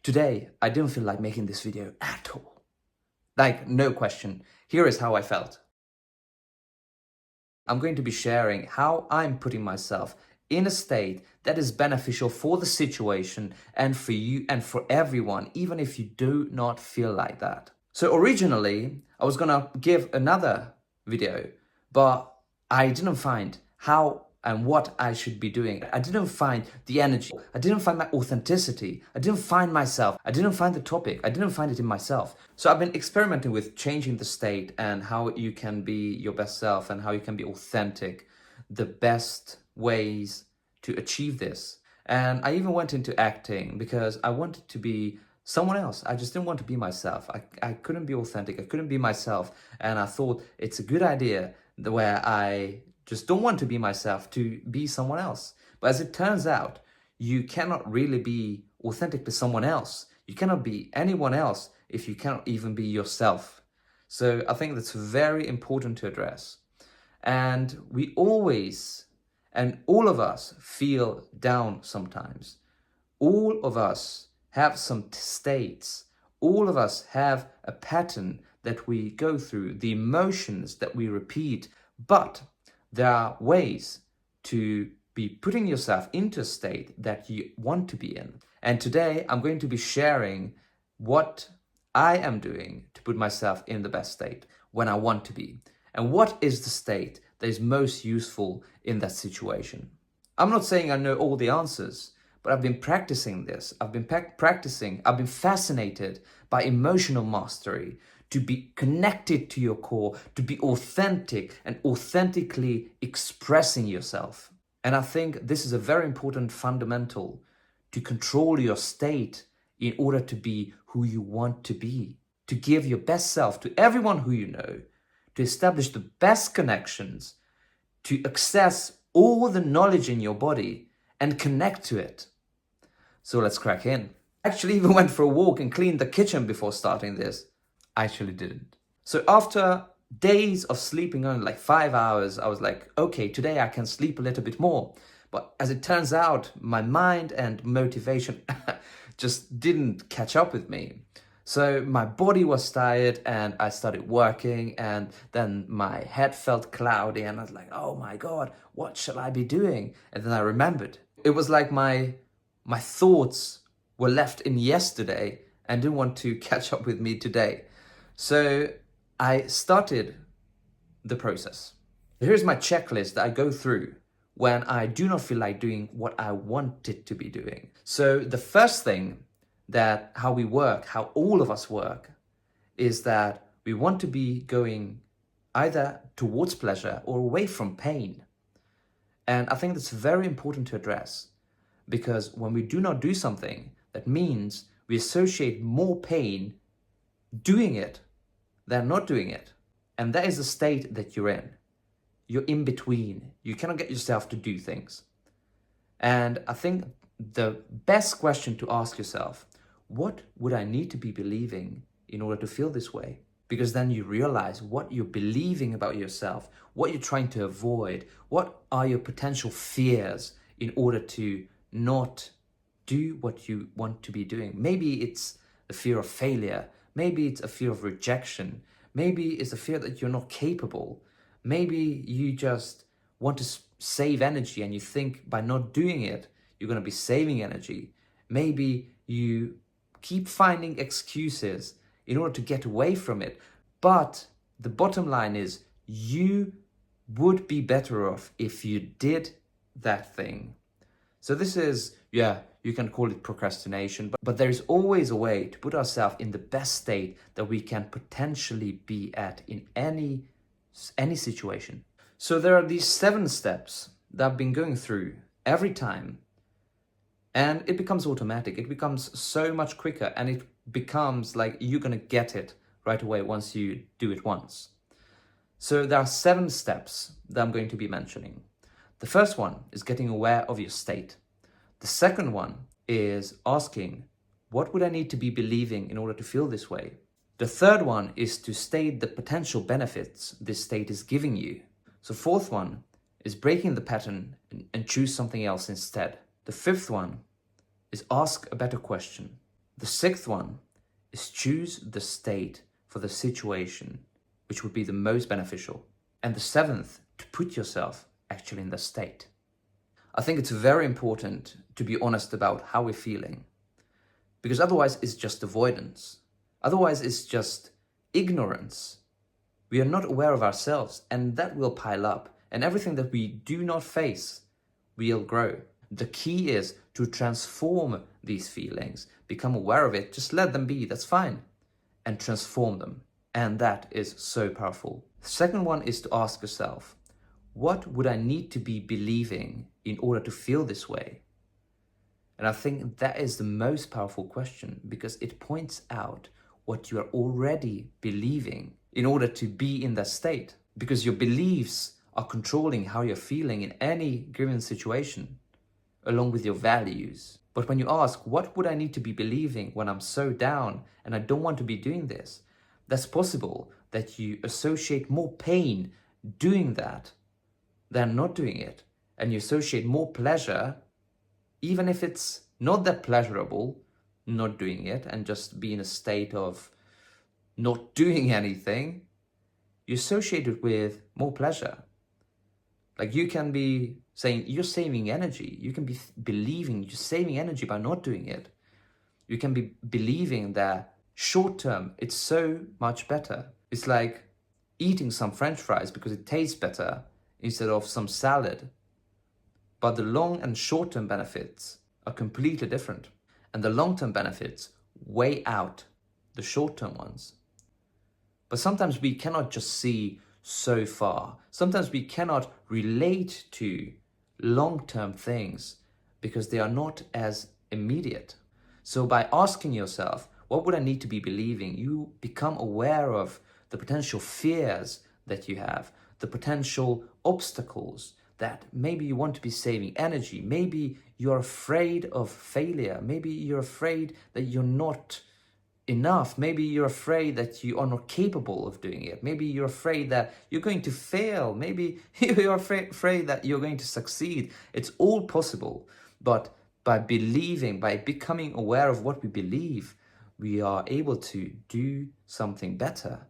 Today, I didn't feel like making this video at all. Like, no question. Here is how I felt. I'm going to be sharing how I'm putting myself in a state that is beneficial for the situation and for you and for everyone, even if you do not feel like that. So originally, I was gonna give another video, but I didn't find how and what I should be doing. I didn't find the energy. I didn't find my authenticity. I didn't find myself. I didn't find the topic. I didn't find it in myself. So I've been experimenting with changing the state and how you can be your best self and how you can be authentic, the best ways to achieve this. And I even went into acting because I wanted to be someone else. I just didn't want to be myself. I couldn't be authentic. I couldn't be myself. And I thought it's a good idea where I just don't want to be myself to be someone else. But as it turns out, you cannot really be authentic to someone else. You cannot be anyone else if you cannot even be yourself. So I think that's very important to address. And we always, and all of us feel down sometimes. All of us have some states. All of us have a pattern that we go through, the emotions that we repeat. But there are ways to be putting yourself into a state that you want to be in. And today I'm going to be sharing what I am doing to put myself in the best state when I want to be. And what is the state that is most useful in that situation. I'm not saying I know all the answers, but I've been practicing this. I've been fascinated by emotional mastery, to be connected to your core, to be authentic and authentically expressing yourself. And I think this is a very important fundamental to control your state in order to be who you want to be, to give your best self to everyone who you know, to establish the best connections, to access all the knowledge in your body and connect to it. So let's crack in. I actually even went for a walk and cleaned the kitchen before starting this. I actually didn't. So after days of sleeping only like 5 hours, I was like, okay, today I can sleep a little bit more. But as it turns out, my mind and motivation just didn't catch up with me. So my body was tired and I started working, and then my head felt cloudy and I was like, oh my God, what shall I be doing? And then I remembered. It was like my thoughts were left in yesterday and didn't want to catch up with me today. So I started the process. Here's my checklist that I go through when I do not feel like doing what I wanted to be doing. So the first thing that how we work, how all of us work, is that we want to be going either towards pleasure or away from pain. And I think that's very important to address, because when we do not do something, that means we associate more pain doing it than not doing it. And that is the state that you're in. You're in between. You cannot get yourself to do things. And I think the best question to ask yourself, what would I need to be believing in order to feel this way? Because then you realize what you're believing about yourself, what you're trying to avoid, what are your potential fears in order to not do what you want to be doing. Maybe it's the fear of failure. Maybe it's a fear of rejection. Maybe it's a fear that you're not capable. Maybe you just want to save energy and you think by not doing it, you're going to be saving energy. Maybe you keep finding excuses in order to get away from it. But the bottom line is you would be better off if you did that thing. So this is, you can call it procrastination, but there is always a way to put ourselves in the best state that we can potentially be at in any situation. So there are these 7 steps that I've been going through every time, and it becomes automatic. It becomes so much quicker, and it becomes like you're gonna get it right away once you do it once. So there are 7 steps that I'm going to be mentioning. The first one is getting aware of your state. The second one is asking, what would I need to be believing in order to feel this way? The third one is to state the potential benefits this state is giving you. So fourth one is breaking the pattern and choose something else instead. The fifth one is ask a better question. The sixth one is choose the state for the situation which would be the most beneficial. And the seventh, to put yourself actually in the state. I think it's very important to be honest about how we're feeling, because otherwise it's just avoidance. Otherwise it's just ignorance. We are not aware of ourselves, and that will pile up, and everything that we do not face will grow. The key is to transform these feelings, become aware of it, just let them be, that's fine, and transform them. And that is so powerful. The second one is to ask yourself, what would I need to be believing in order to feel this way? And I think that is the most powerful question, because it points out what you are already believing in order to be in that state. Because your beliefs are controlling how you're feeling in any given situation, along with your values. But when you ask, what would I need to be believing when I'm so down and I don't want to be doing this? That's possible that you associate more pain doing that than not doing it. And you associate more pleasure, even if it's not that pleasurable, not doing it and just be in a state of not doing anything. You associate it with more pleasure. Like you can be saying you're saving energy. You can be believing you're saving energy by not doing it. You can be believing that short term, it's so much better. It's like eating some French fries because it tastes better instead of some salad. But the long and short term benefits are completely different. And the long term benefits weigh out the short term ones. But sometimes we cannot just see so far. Sometimes we cannot relate to long-term things because they are not as immediate. So by asking yourself, what would I need to be believing? You become aware of the potential fears that you have, the potential obstacles that maybe you want to be saving energy. Maybe you're afraid of failure. Maybe you're afraid that you're not enough. Maybe you're afraid that you are not capable of doing it. Maybe you're afraid that you're going to fail. Maybe you're afraid that you're going to succeed. It's all possible. But by believing, by becoming aware of what we believe, we are able to do something better.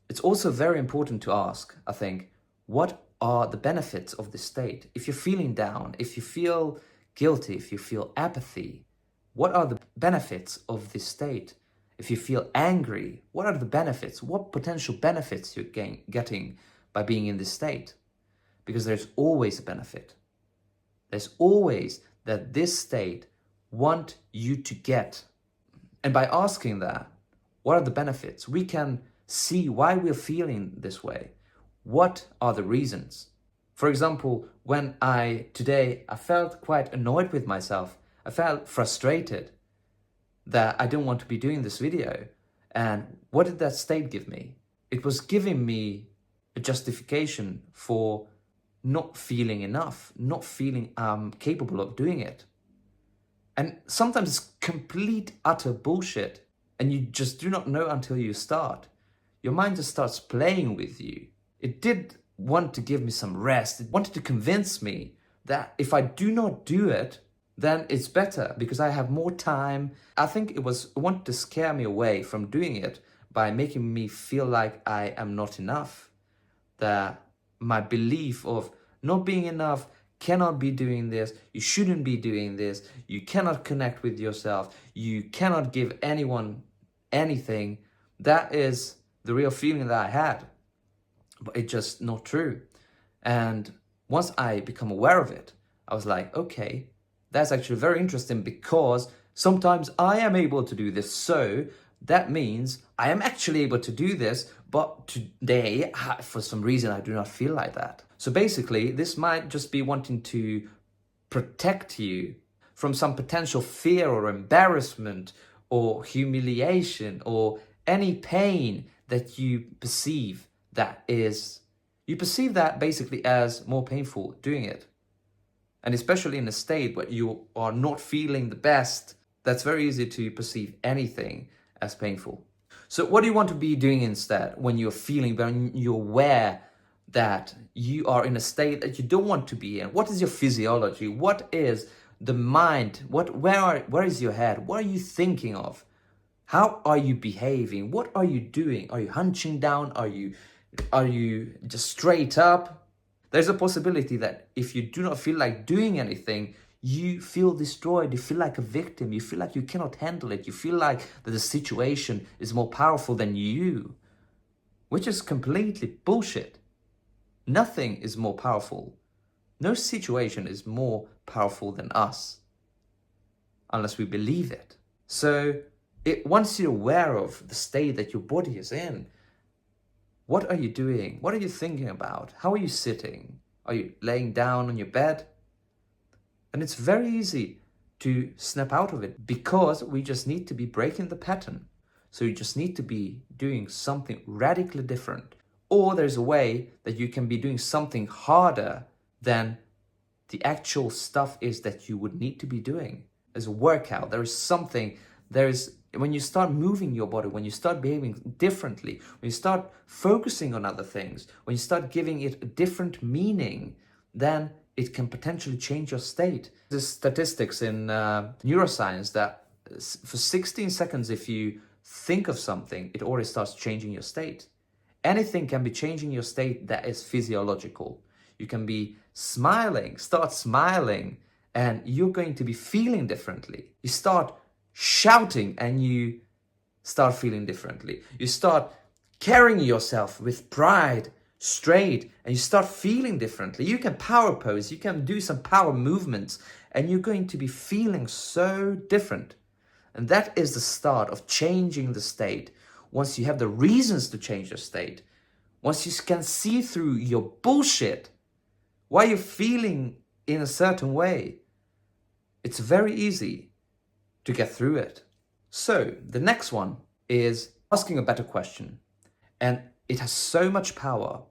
It's also very important to ask, I think, what are the benefits of this state? If you're feeling down, if you feel guilty, if you feel apathy, what are the benefits of this state? If you feel angry, what are the benefits? What potential benefits you're getting by being in this state? Because there's always a benefit. There's always that this state want you to get. And by asking that, what are the benefits? We can see why we're feeling this way. What are the reasons? For example, when today I felt quite annoyed with myself. I felt frustrated that I didn't want to be doing this video. And what did that state give me? It was giving me a justification for not feeling enough, not feeling I'm capable of doing it. And sometimes it's complete, utter bullshit. And you just do not know until you start. Your mind just starts playing with you. It did want to give me some rest. It wanted to convince me that if I do not do it, then it's better because I have more time. I think it wanted to scare me away from doing it by making me feel like I am not enough. That my belief of not being enough, cannot be doing this, you shouldn't be doing this, you cannot connect with yourself, you cannot give anyone anything. That is the real feeling that I had. But it's just not true. And once I become aware of it, I was like, okay, that's actually very interesting because sometimes I am able to do this. So that means I am actually able to do this, but today, for some reason, I do not feel like that. So basically, this might just be wanting to protect you from some potential fear or embarrassment or humiliation or any pain that you perceive you perceive that basically as more painful doing it. And especially in a state where you are not feeling the best, that's very easy to perceive anything as painful. So what do you want to be doing instead when you're aware that you are in a state that you don't want to be in? What is your physiology? What is the mind, where is your head? What are you thinking of? How are you behaving? What are you doing? Are you hunching down? Are you just straight up? There's a possibility that if you do not feel like doing anything, you feel destroyed, you feel like a victim, you feel like you cannot handle it, you feel like that the situation is more powerful than you, which is completely bullshit. Nothing is more powerful. No situation is more powerful than us, unless we believe it. So once you're aware of the state that your body is in, what are you doing? What are you thinking about? How are you sitting? Are you laying down on your bed? And it's very easy to snap out of it because we just need to be breaking the pattern. So you just need to be doing something radically different. Or there's a way that you can be doing something harder than the actual stuff is that you would need to be doing. As a workout, when you start moving your body, when you start behaving differently, when you start focusing on other things, when you start giving it a different meaning, then it can potentially change your state. There's statistics in neuroscience that for 16 seconds, if you think of something, it already starts changing your state. Anything can be changing your state that is physiological. You can be smiling, start smiling, and you're going to be feeling differently. You start shouting and you start feeling differently. You start carrying yourself with pride, straight, and you start feeling differently. You can power pose, you can do some power movements, and you're going to be feeling so different. And that is the start of changing the state. Once you have the reasons to change your state, once you can see through your bullshit, why you're feeling in a certain way, it's very easy to get through it. So the next one is asking a better question. And it has so much power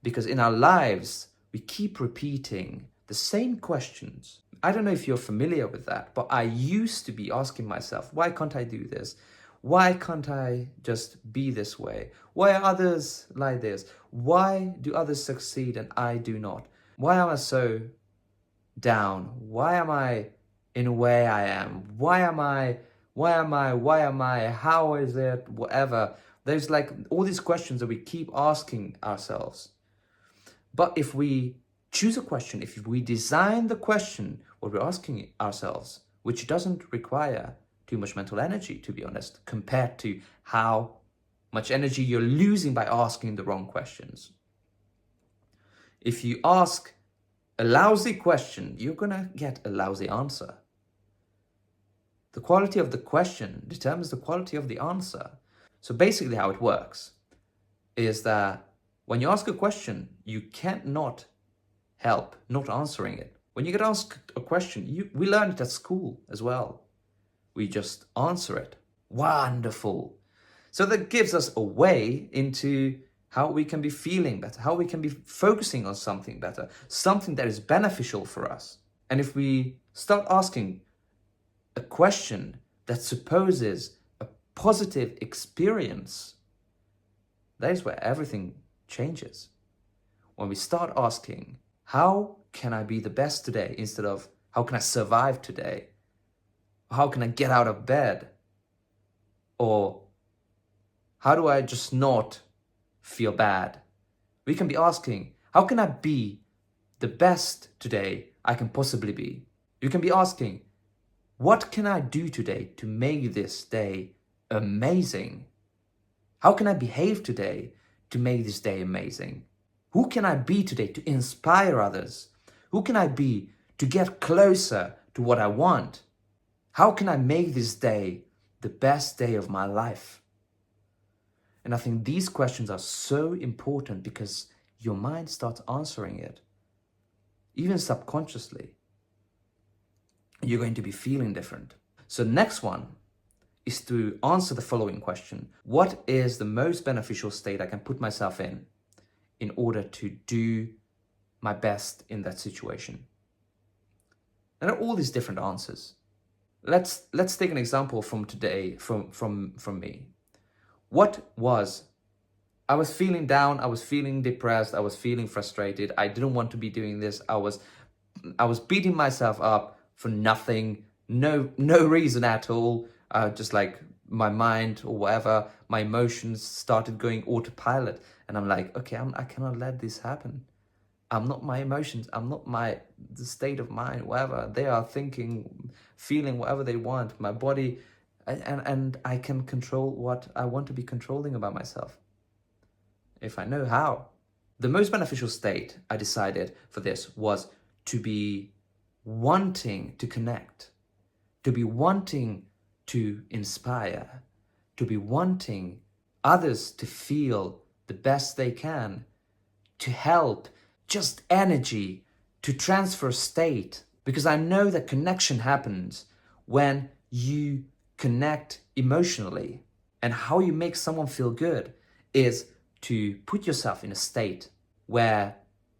because in our lives, we keep repeating the same questions. I don't know if you're familiar with that, but I used to be asking myself, why can't I do this? Why can't I just be this way? Why are others like this? Why do others succeed and I do not? Why am I so down? Why am I in a way I am? Why am I? How is it? Whatever. There's like all these questions that we keep asking ourselves. But if we choose a question, if we design the question, what we're asking ourselves, which doesn't require too much mental energy, to be honest, compared to how much energy you're losing by asking the wrong questions. If you ask a lousy question, you're gonna get a lousy answer. The quality of the question determines the quality of the answer. So basically how it works is that when you ask a question, you can't not help not answering it. When you get asked a question, we learn it at school as well. We just answer it. Wonderful. So that gives us a way into how we can be feeling better, how we can be focusing on something better, something that is beneficial for us. And if we start asking a question that supposes a positive experience, that is where everything changes. When we start asking, how can I be the best today, instead of how can I survive today? How can I get out of bed? Or how do I just not feel bad? We can be asking, how can I be the best today I can possibly be? You can be asking, what can I do today to make this day amazing? How can I behave today to make this day amazing? Who can I be today to inspire others? Who can I be to get closer to what I want? How can I make this day the best day of my life? And I think these questions are so important because your mind starts answering it, even subconsciously. You're going to be feeling different. So next one is to answer the following question. What is the most beneficial state I can put myself in order to do my best in that situation? There are all these different answers. Let's take an example from today, from me. I was feeling down, I was feeling depressed, I was feeling frustrated, I didn't want to be doing this, I was beating myself up. for nothing, no reason at all. Just like my mind or whatever, my emotions started going autopilot, and I'm like, okay, I cannot let this happen. I'm not my emotions. I'm not the state of mind, whatever. They are thinking, feeling whatever they want. My body, and I can control what I want to be controlling about myself, if I know how. The most beneficial state I decided for this was to be wanting to connect, to be wanting to inspire, to be wanting others to feel the best they can, to help, just energy, to transfer state. Because I know that connection happens when you connect emotionally. And how you make someone feel good is to put yourself in a state where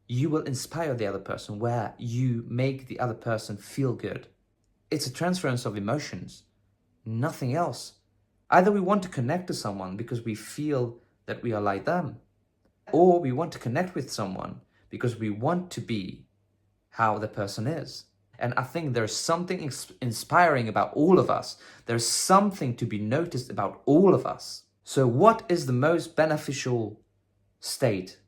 you will inspire the other person, where you make the other person feel good. It's a transference of emotions, nothing else. Either we want to connect to someone because we feel that we are like them, or we want to connect with someone because we want to be how the person is. And I think there's something inspiring about all of us. There's something to be noticed about all of us. So what is the most beneficial state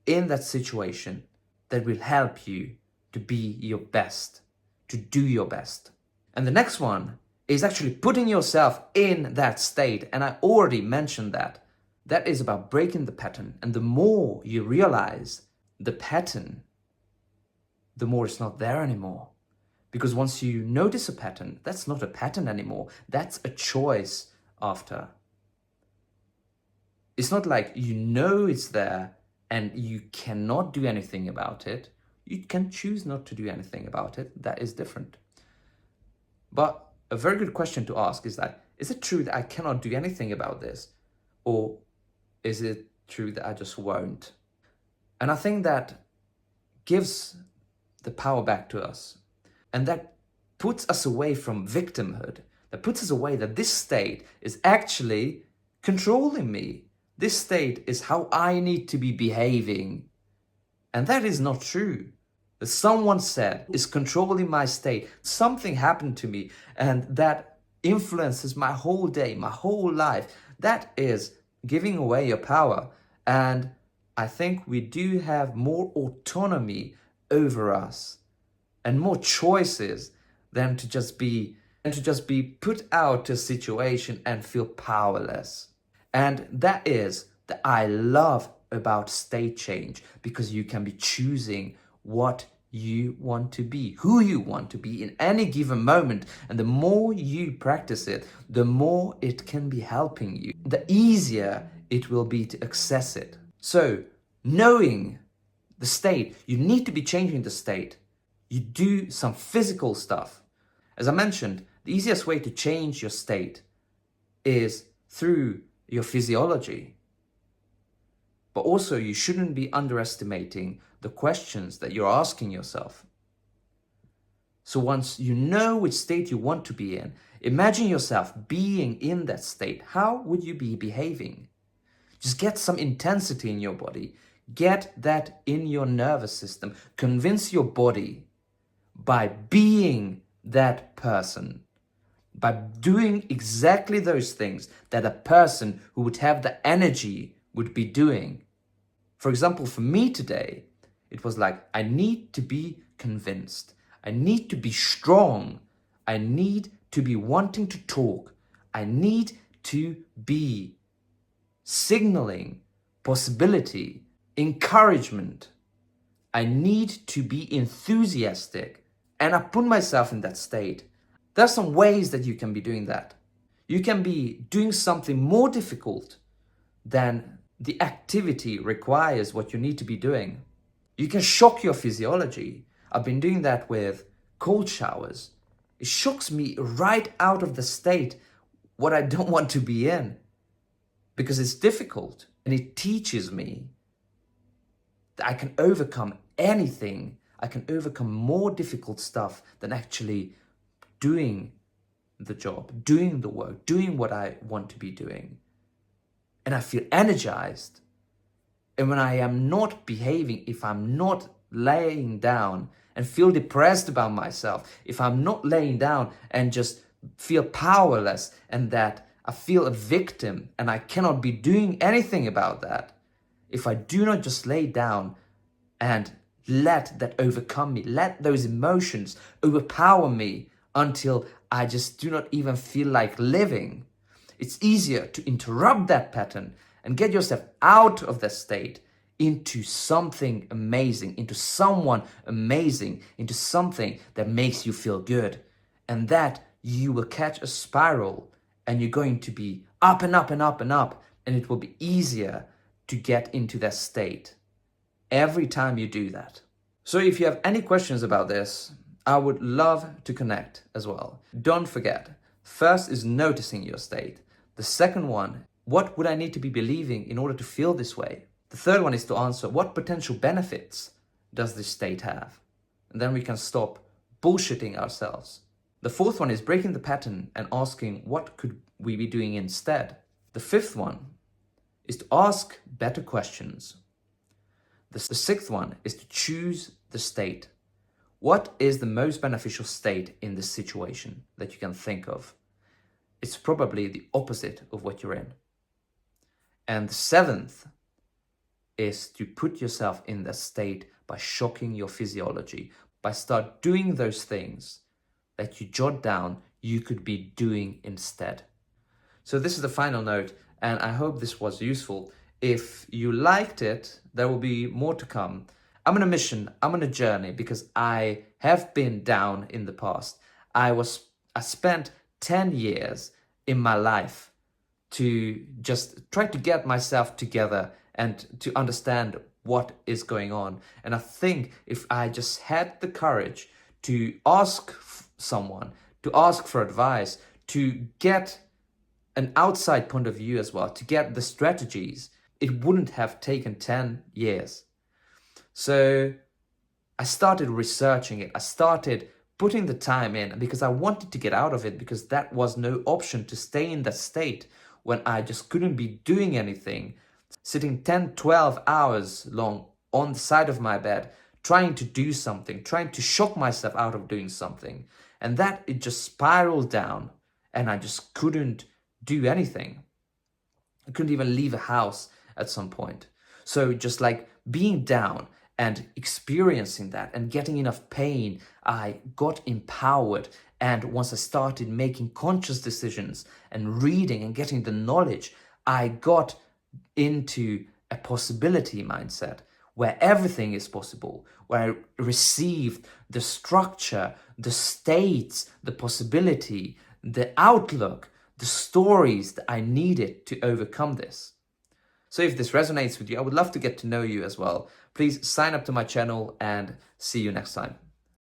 in that situation that will help you to be your best, to do your best? And the next one is actually putting yourself in that state. And I already mentioned that. That is about breaking the pattern. And the more you realize the pattern, the more it's not there anymore. Because once you notice a pattern, that's not a pattern anymore. That's a choice after. It's not like you know it's there and you cannot do anything about it. You can choose not to do anything about it. That is different. But a very good question to ask is that, is it true that I cannot do anything about this? Or is it true that I just won't? And I think that gives the power back to us. And that puts us away from victimhood. That puts us away that this state is actually controlling me. This state is how I need to be behaving. And that is not true. That someone said is controlling my state. Something happened to me and that influences my whole day, my whole life. That is giving away your power. And I think we do have more autonomy over us and more choices than to just be put out to a situation and feel powerless. And that is that I love about state change, because you can be choosing what you want to be, who you want to be in any given moment. And the more you practice it, the more it can be helping you, the easier it will be to access it. So knowing the state, you need to be changing the state. You do some physical stuff. As I mentioned, the easiest way to change your state is through your physiology. But also, you shouldn't be underestimating the questions that you're asking yourself. So once you know which state you want to be in, imagine yourself being in that state. How would you be behaving? Just get some intensity in your body. Get that in your nervous system. Convince your body by being that person, by doing exactly those things that a person who would have the energy would be doing. For example, for me today, it was like, I need to be convinced. I need to be strong. I need to be wanting to talk. I need to be signaling possibility, encouragement. I need to be enthusiastic. And I put myself in that state. There are some ways that you can be doing that. You can be doing something more difficult than the activity requires what you need to be doing. You can shock your physiology. I've been doing that with cold showers. It shocks me right out of the state what I don't want to be in, because it's difficult, and it teaches me that I can overcome anything. I can overcome more difficult stuff than actually doing the job, doing the work, doing what I want to be doing. And I feel energized. And when I am not behaving, if I'm not laying down and feel depressed about myself, if I'm not laying down and just feel powerless and that I feel a victim and I cannot be doing anything about that, if I do not just lay down and let that overcome me, let those emotions overpower me until I just do not even feel like living, it's easier to interrupt that pattern and get yourself out of that state into something amazing, into someone amazing, into something that makes you feel good. And that you will catch a spiral and you're going to be up and up and up and up, and it will be easier to get into that state every time you do that. So if you have any questions about this, I would love to connect as well. Don't forget, first is noticing your state. The second one, what would I need to be believing in order to feel this way? The third one is to answer, what potential benefits does this state have? And then we can stop bullshitting ourselves. The fourth one is breaking the pattern and asking, what could we be doing instead? The fifth one is to ask better questions. The sixth one is to choose the state. What is the most beneficial state in this situation that you can think of? It's probably the opposite of what you're in. And the seventh is to put yourself in that state by shocking your physiology, by start doing those things that you jot down you could be doing instead. So this is the final note, and I hope this was useful. If you liked it, there will be more to come. I'm on a mission, I'm on a journey, because I have been down in the past. I spent 10 years in my life to just try to get myself together and to understand what is going on. And I think if I just had the courage to ask someone, to ask for advice, to get an outside point of view as well, to get the strategies, it wouldn't have taken 10 years. So I started researching it. I started putting the time in because I wanted to get out of it, because that was no option to stay in that state when I just couldn't be doing anything, sitting 10, 12 hours long on the side of my bed, trying to do something, trying to shock myself out of doing something. And that it just spiraled down and I just couldn't do anything. I couldn't even leave a house at some point. So just like being down and experiencing that and getting enough pain, I got empowered. And once I started making conscious decisions and reading and getting the knowledge, I got into a possibility mindset where everything is possible, where I received the structure, the states, the possibility, the outlook, the stories that I needed to overcome this. So if this resonates with you, I would love to get to know you as well. Please sign up to my channel and see you next time.